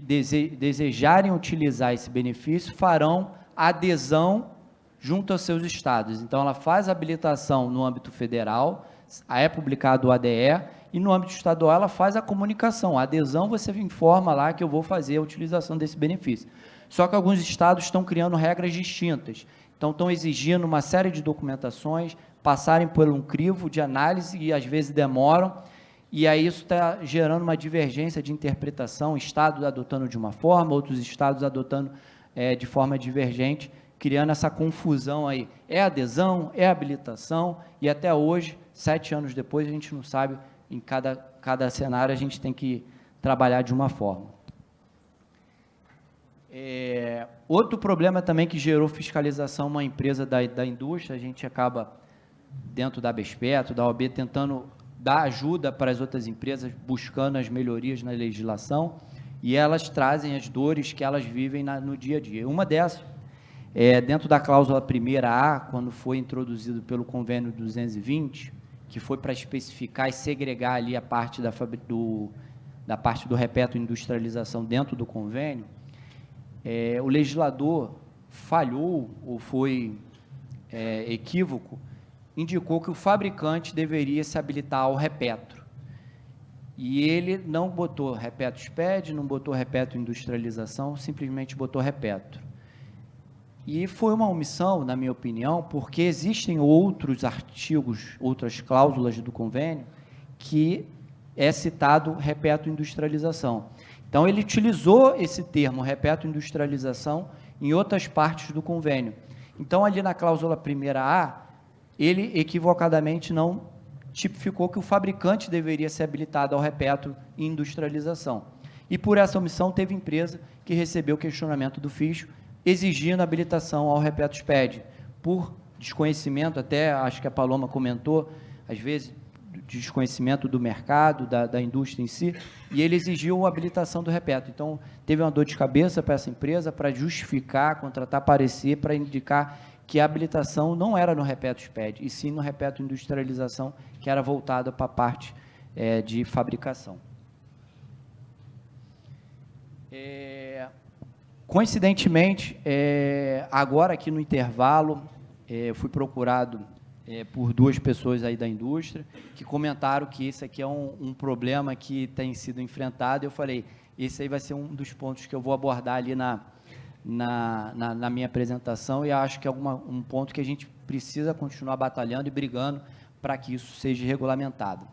[SPEAKER 4] desejarem utilizar esse benefício farão adesão junto aos seus estados. Então, ela faz a habilitação no âmbito federal, é publicado o ADE, e no âmbito estadual ela faz a comunicação. A adesão, você informa lá que eu vou fazer a utilização desse benefício. Só que alguns estados estão criando regras distintas. Então, estão exigindo uma série de documentações, passarem por um crivo de análise e, às vezes, demoram. E aí isso está gerando uma divergência de interpretação, estados adotando de uma forma, outros estados adotando de forma divergente, criando essa confusão aí. É adesão, é habilitação, e até hoje, 7 anos depois, a gente não sabe, em cada cenário a gente tem que trabalhar de uma forma. Outro problema também que gerou fiscalização, uma empresa da indústria, a gente acaba, dentro da ABESPETO, da OAB, tentando dar ajuda para as outras empresas, buscando as melhorias na legislação, e elas trazem as dores que elas vivem no dia a dia. Uma dessas, dentro da cláusula 1ª A, quando foi introduzido pelo convênio 220, que foi para especificar e segregar ali a parte da parte do repeto industrialização dentro do convênio, o legislador falhou ou foi equívoco, indicou que o fabricante deveria se habilitar ao repetro. E ele não botou repeto SPED, não botou repeto industrialização, simplesmente botou repetro. E foi uma omissão, na minha opinião, porque existem outros artigos, outras cláusulas do convênio, que é citado repeto industrialização. Então, ele utilizou esse termo, repeto industrialização, em outras partes do convênio. Então, ali na cláusula 1ª A, ele equivocadamente não tipificou que o fabricante deveria ser habilitado ao repeto industrialização. E por essa omissão, teve empresa que recebeu questionamento do fisco, exigindo habilitação ao repeto SPED, por desconhecimento, até acho que a Paloma comentou, às vezes, desconhecimento do mercado, da indústria em si, e ele exigiu a habilitação do repeto. Então, teve uma dor de cabeça para essa empresa, para justificar, contratar parecer, para indicar que a habilitação não era no repeto SPED, e sim no repeto industrialização, que era voltada para a parte de fabricação. Coincidentemente, agora aqui no intervalo, fui procurado por 2 pessoas aí da indústria, que comentaram que esse aqui é um problema que tem sido enfrentado. Eu falei, esse aí vai ser um dos pontos que eu vou abordar ali na minha apresentação, e acho que é um ponto que a gente precisa continuar batalhando e brigando para que isso seja regulamentado.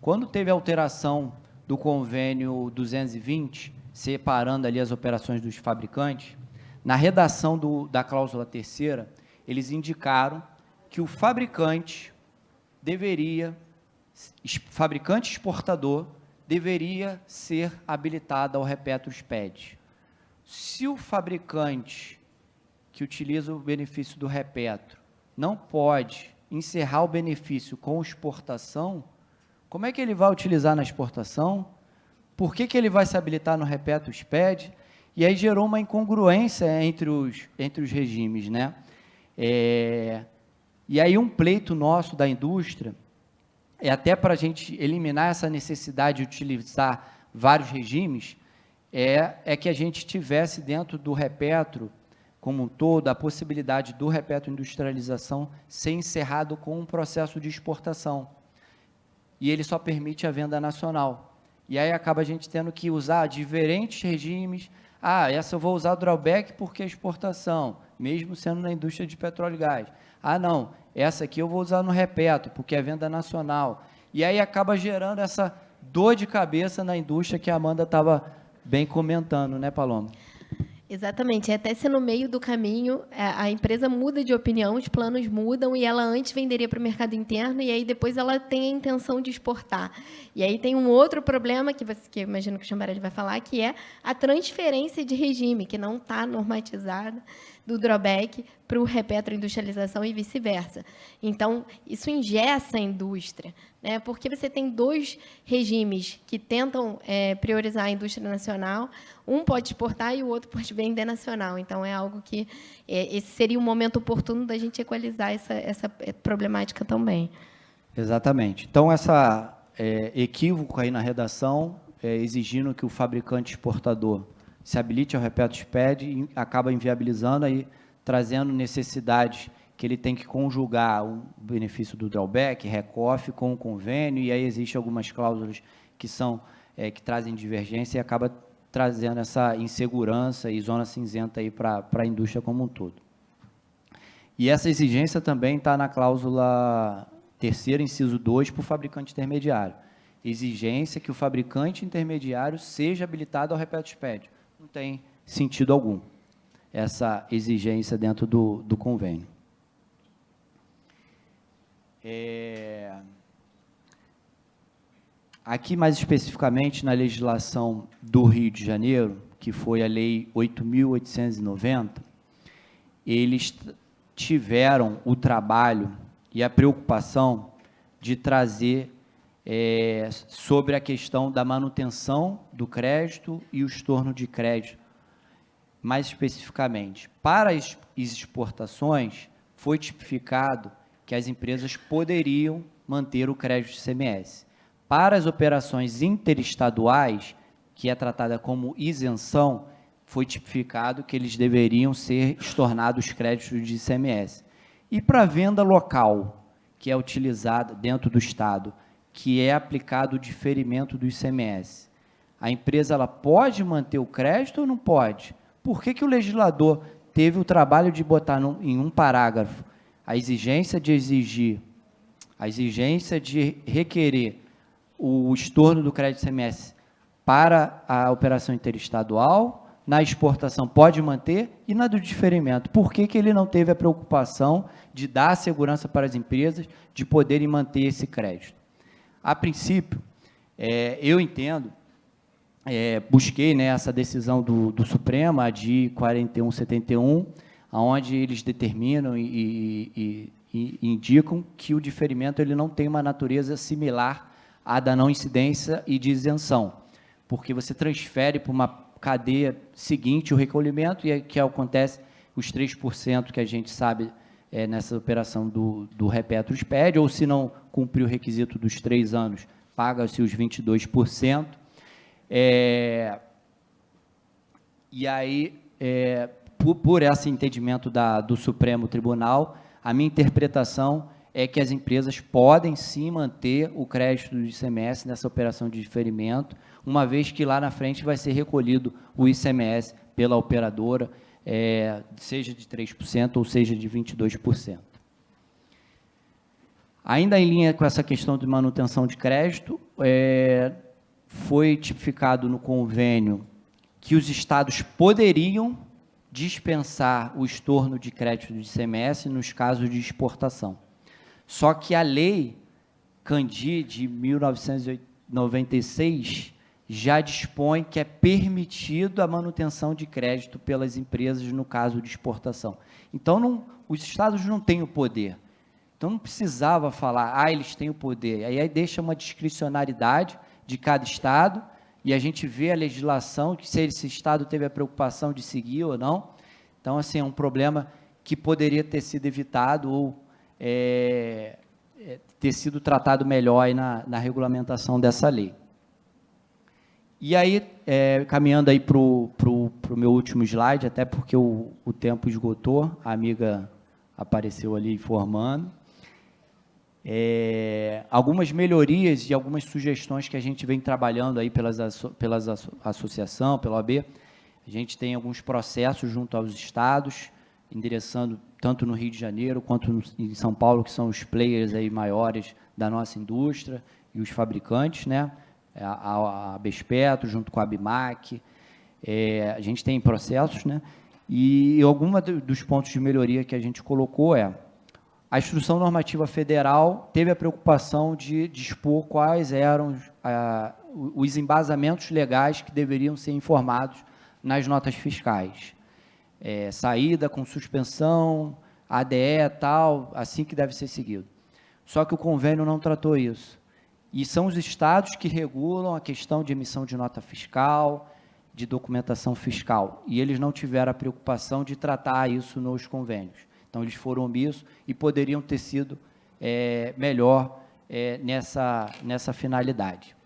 [SPEAKER 4] Quando teve a alteração do convênio 220, separando ali as operações dos fabricantes, na redação da cláusula 3ª, eles indicaram que o fabricante exportador, deveria ser habilitado ao repeto SPED. Se o fabricante que utiliza o benefício do repeto não pode encerrar o benefício com exportação, como é que ele vai utilizar na exportação? Por que ele vai se habilitar no repeto SPED? E aí gerou uma incongruência entre os regimes, né? E aí um pleito nosso da indústria, até para a gente eliminar essa necessidade de utilizar vários regimes, é que a gente tivesse dentro do repetro, como um todo, a possibilidade do repetro industrialização ser encerrado com um processo de exportação. E ele só permite a venda nacional. E aí acaba a gente tendo que usar diferentes regimes. Essa eu vou usar o drawback porque é exportação, mesmo sendo na indústria de petróleo e gás. Não, essa aqui eu vou usar no repetro, porque é venda nacional. E aí acaba gerando essa dor de cabeça na indústria que a Amanda estava bem comentando, né, Paloma?
[SPEAKER 3] Exatamente. Até se no meio do caminho a empresa muda de opinião, os planos mudam e ela antes venderia para o mercado interno e aí depois ela tem a intenção de exportar. E aí tem um outro problema que eu imagino que o Chambarelli vai falar, que é a transferência de regime, que não está normatizada, do drawback para o repetroindustrialização e vice-versa. Então, isso engessa a indústria, né? Porque você tem dois regimes que tentam priorizar a indústria nacional, um pode exportar e o outro pode vender nacional. Então, é algo que esse seria um momento oportuno da gente equalizar essa problemática também.
[SPEAKER 4] Exatamente. Então, essa equívoco aí na redação, exigindo que o fabricante exportador se habilite ao RepetoSPED e acaba inviabilizando, aí, trazendo necessidades que ele tem que conjugar o benefício do drawback, RECOF, com o convênio, e aí existem algumas cláusulas que que trazem divergência e acaba trazendo essa insegurança e zona cinzenta aí para a indústria como um todo. E essa exigência também está na cláusula 3ª, inciso 2, para o fabricante intermediário. Exigência que o fabricante intermediário seja habilitado ao RepetoSPED. Não tem sentido algum essa exigência dentro do convênio. Aqui, mais especificamente, na legislação do Rio de Janeiro, que foi a Lei 8.890, eles tiveram o trabalho e a preocupação de trazer sobre a questão da manutenção do crédito e o estorno de crédito. Mais especificamente, para as exportações, foi tipificado que as empresas poderiam manter o crédito de ICMS. Para as operações interestaduais, que é tratada como isenção, foi tipificado que eles deveriam ser estornados créditos de ICMS. E para a venda local, que é utilizada dentro do Estado, que é aplicado o diferimento do ICMS, a empresa ela pode manter o crédito ou não pode? Por que o legislador teve o trabalho de botar em um parágrafo a exigência de requerer o estorno do crédito ICMS para a operação interestadual, na exportação pode manter, e na do diferimento? Por que ele não teve a preocupação de dar segurança para as empresas de poderem manter esse crédito? A princípio, eu entendo, busquei, né, essa decisão do Supremo, a de 4171, onde eles determinam e indicam que o diferimento ele não tem uma natureza similar à da não incidência e de isenção, porque você transfere para uma cadeia seguinte o recolhimento, e é que acontece os 3% que a gente sabe nessa operação do RepetoSPED, ou se não cumprir o requisito dos 3 anos, paga-se os 22%. E aí, por esse entendimento do Supremo Tribunal, a minha interpretação é que as empresas podem sim manter o crédito do ICMS nessa operação de diferimento, uma vez que lá na frente vai ser recolhido o ICMS pela operadora, seja de 3% ou seja de 22%. Ainda em linha com essa questão de manutenção de crédito, foi tipificado no convênio que os estados poderiam dispensar o estorno de crédito de ICMS nos casos de exportação. Só que a Lei Candir, de 1996, já dispõe que é permitido a manutenção de crédito pelas empresas no caso de exportação. Então, os estados não têm o poder. Então, não precisava falar, eles têm o poder. Aí deixa uma discricionariedade de cada estado, e a gente vê a legislação, que se esse estado teve a preocupação de seguir ou não. Então, assim, é um problema que poderia ter sido evitado ou ter sido tratado melhor aí na regulamentação dessa lei. E aí, caminhando aí para o meu último slide, até porque o tempo esgotou, a amiga apareceu ali informando. Algumas melhorias e algumas sugestões que a gente vem trabalhando aí pelas associação, pela OAB. A gente tem alguns processos junto aos estados, endereçando tanto no Rio de Janeiro quanto em São Paulo, que são os players aí maiores da nossa indústria e os fabricantes, né? A Bespetro, junto com a Abimac, A gente tem processos, né? E alguma dos pontos de melhoria que a gente colocou a Instrução Normativa Federal teve a preocupação de dispor quais eram os embasamentos legais que deveriam ser informados nas notas fiscais. Saída com suspensão, ADE, tal, assim que deve ser seguido. Só que o convênio não tratou isso. E são os estados que regulam a questão de emissão de nota fiscal, de documentação fiscal. E eles não tiveram a preocupação de tratar isso nos convênios. Então, eles foram omissos e poderiam ter sido melhor nessa finalidade.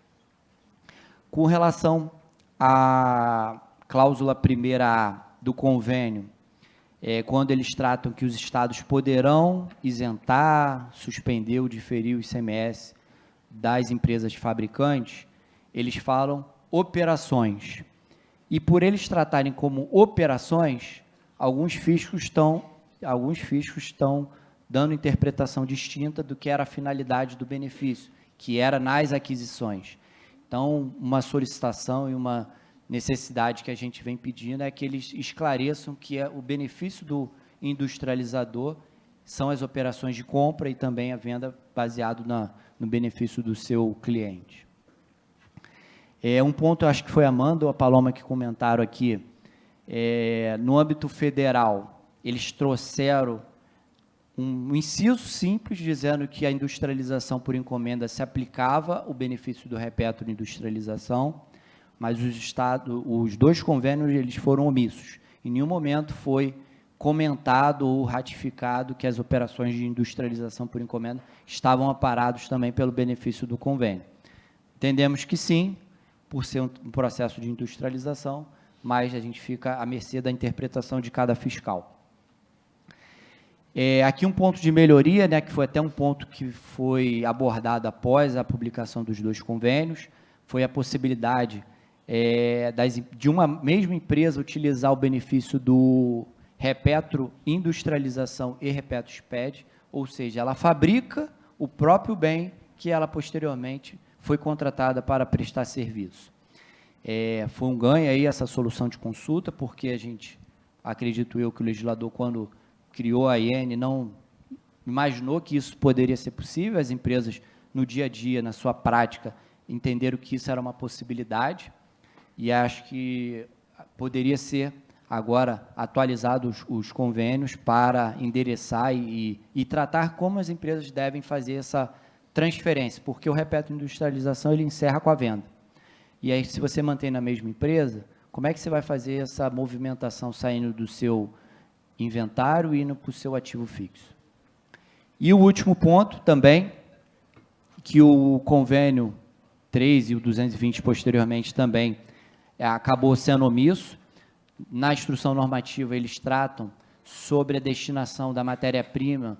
[SPEAKER 4] Com relação à cláusula 1ª do convênio, quando eles tratam que os estados poderão isentar, suspender ou diferir o ICMS das empresas fabricantes, eles falam operações. E por eles tratarem como operações, alguns fiscos estão dando interpretação distinta do que era a finalidade do benefício, que era nas aquisições. Então, uma solicitação e uma necessidade que a gente vem pedindo é que eles esclareçam que o benefício do industrializador são as operações de compra e também a venda baseado no benefício do seu cliente. Um ponto, eu acho que foi a Amanda ou a Paloma que comentaram aqui, no âmbito federal, eles trouxeram um inciso simples dizendo que a industrialização por encomenda se aplicava o benefício do repetro industrialização, mas os dois convênios eles foram omissos. Em nenhum momento foi comentado ou ratificado que as operações de industrialização por encomenda estavam amparados também pelo benefício do convênio. Entendemos que sim, por ser um processo de industrialização, mas a gente fica à mercê da interpretação de cada fiscal. Aqui um ponto de melhoria, né, que foi até um ponto que foi abordado após a publicação dos dois convênios, foi a possibilidade de uma mesma empresa utilizar o benefício do repetro industrialização e repetro SPED, ou seja, ela fabrica o próprio bem que ela posteriormente foi contratada para prestar serviço. Foi um ganho aí essa solução de consulta, porque a gente, acredito eu, que o legislador, quando criou a IN, não imaginou que isso poderia ser possível, as empresas, no dia a dia, na sua prática, entenderam que isso era uma possibilidade, e acho que poderia ser agora atualizados os convênios para endereçar e tratar como as empresas devem fazer essa transferência, porque o repetro industrialização ele encerra com a venda. E aí, se você mantém na mesma empresa, como é que você vai fazer essa movimentação saindo do seu inventário e indo para o seu ativo fixo? E o último ponto também, que o convênio 3 e o 220 posteriormente também acabou sendo omisso. Na instrução normativa, eles tratam sobre a destinação da matéria-prima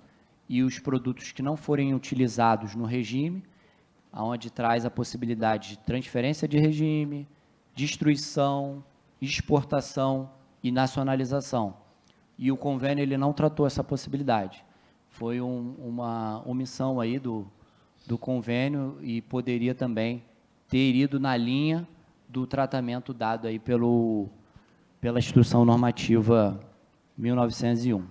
[SPEAKER 4] e os produtos que não forem utilizados no regime, onde traz a possibilidade de transferência de regime, destruição, exportação e nacionalização. E o convênio ele não tratou essa possibilidade. Foi uma omissão aí do convênio e poderia também ter ido na linha do tratamento dado aí pela Instrução Normativa 1901.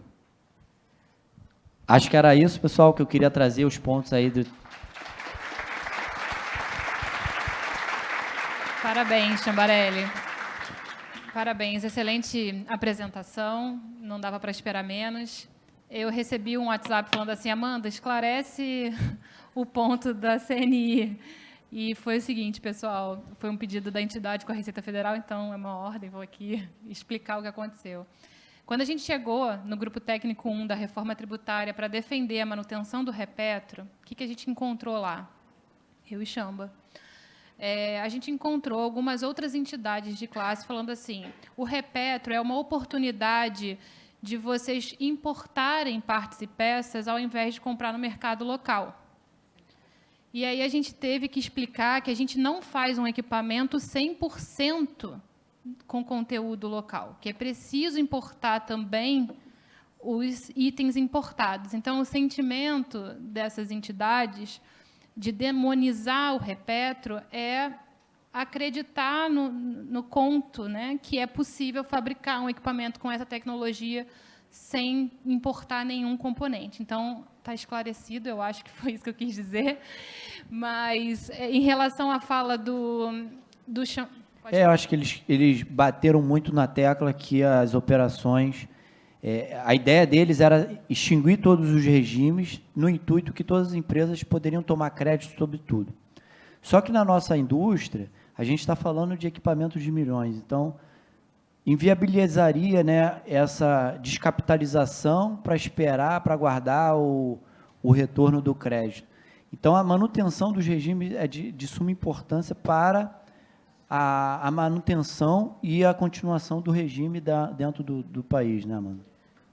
[SPEAKER 4] Acho que era isso, pessoal, que eu queria trazer os pontos aí do...
[SPEAKER 2] Parabéns, Chambarelli. Parabéns, excelente apresentação, não dava para esperar menos. Eu recebi um WhatsApp falando assim, Amanda, esclarece o ponto da CNI. E foi o seguinte, pessoal, foi um pedido da entidade com a Receita Federal, então é uma ordem, vou aqui explicar o que aconteceu. Quando a gente chegou no Grupo Técnico 1 da Reforma Tributária para defender a manutenção do repetro, o que a gente encontrou lá? Eu e Chamba. A gente encontrou algumas outras entidades de classe falando assim, o repetro é uma oportunidade de vocês importarem partes e peças ao invés de comprar no mercado local. E aí a gente teve que explicar que a gente não faz um equipamento 100% com conteúdo local, que é preciso importar também os itens importados. Então, o sentimento dessas entidades de demonizar o repetro é acreditar no conto, né, que é possível fabricar um equipamento com essa tecnologia sem importar nenhum componente. Então, está esclarecido, eu acho que foi isso que eu quis dizer. Mas, em relação à fala do
[SPEAKER 4] eu acho que eles bateram muito na tecla que as operações... a ideia deles era extinguir todos os regimes no intuito que todas as empresas poderiam tomar crédito sobre tudo. Só que na nossa indústria, a gente está falando de equipamentos de milhões, então inviabilizaria, né, essa descapitalização para esperar, para aguardar o retorno do crédito. Então, a manutenção dos regimes é de suma importância para a manutenção e a continuação do regime dentro do país, né, Amanda?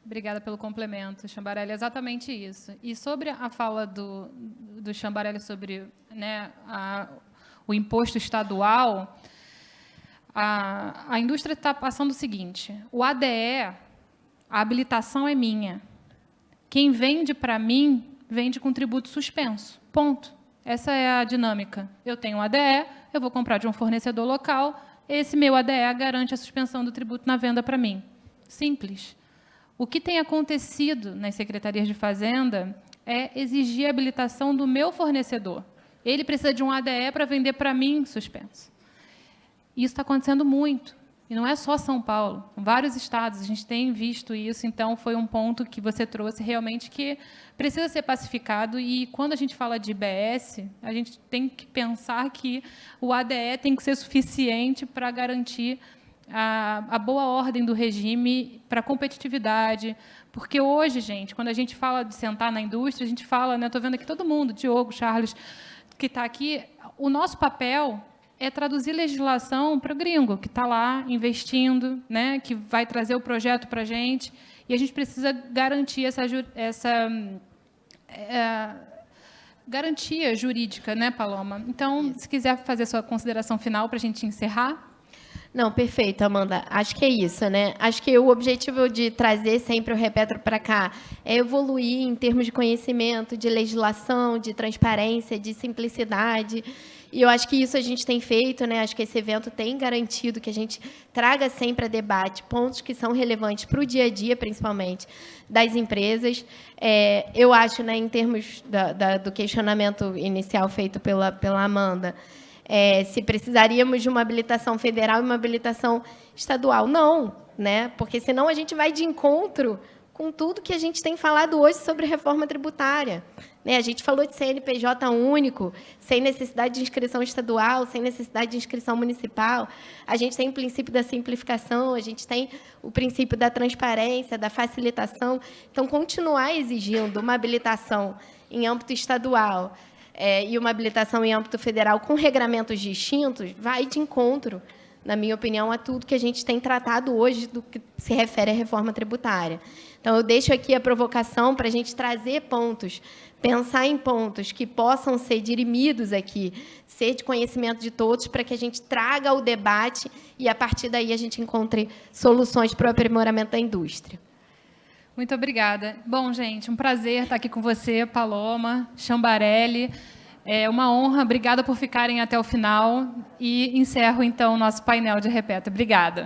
[SPEAKER 2] Obrigada pelo complemento, Chambarelli. É exatamente isso. E sobre a fala do Chambarelli sobre, né, o imposto estadual, a indústria está passando o seguinte: o ADE, a habilitação é minha. Quem vende para mim, vende com tributo suspenso. Ponto. Essa é a dinâmica. Eu tenho um ADE, eu vou comprar de um fornecedor local, esse meu ADE garante a suspensão do tributo na venda para mim. Simples. O que tem acontecido nas secretarias de Fazenda é exigir a habilitação do meu fornecedor. Ele precisa de um ADE para vender para mim suspenso. Isso está acontecendo muito. E não é só São Paulo. Em vários estados a gente tem visto isso. Então, foi um ponto que você trouxe realmente que precisa ser pacificado. E, quando a gente fala de IBS, a gente tem que pensar que o ADE tem que ser suficiente para garantir a boa ordem do regime para a competitividade, porque hoje, gente, quando a gente fala de sentar na indústria, a gente fala, né, estou vendo aqui todo mundo, Diogo, Charles, que está aqui, o nosso papel é traduzir legislação para o gringo, que está lá investindo, né, que vai trazer o projeto para a gente, e a gente precisa garantir essa garantia jurídica, né, Paloma? Então, se quiser fazer sua consideração final para a gente encerrar.
[SPEAKER 3] Não, perfeito, Amanda. Acho que é isso, né? Acho que o objetivo de trazer sempre o Repetro para cá é evoluir em termos de conhecimento, de legislação, de transparência, de simplicidade. E eu acho que isso a gente tem feito, né? Acho que esse evento tem garantido que a gente traga sempre a debate pontos que são relevantes para o dia a dia, principalmente, das empresas. Eu acho, né, em termos do questionamento inicial feito pela Amanda, se precisaríamos de uma habilitação federal e uma habilitação estadual. Não, né? Porque senão a gente vai de encontro com tudo que a gente tem falado hoje sobre reforma tributária. Né? A gente falou de CNPJ único, sem necessidade de inscrição estadual, sem necessidade de inscrição municipal. A gente tem o princípio da simplificação, a gente tem o princípio da transparência, da facilitação. Então, continuar exigindo uma habilitação em âmbito estadual e uma habilitação em âmbito federal com regramentos distintos, vai de encontro, na minha opinião, a tudo que a gente tem tratado hoje do que se refere à reforma tributária. Então, eu deixo aqui a provocação para a gente trazer pontos, pensar em pontos que possam ser dirimidos aqui, ser de conhecimento de todos, para que a gente traga o debate e, a partir daí, a gente encontre soluções para o aprimoramento da indústria.
[SPEAKER 2] Muito obrigada. Bom, gente, um prazer estar aqui com você, Paloma, Chambarelli. É uma honra. Obrigada por ficarem até o final. E encerro, então, o nosso painel de Repetro. Obrigada.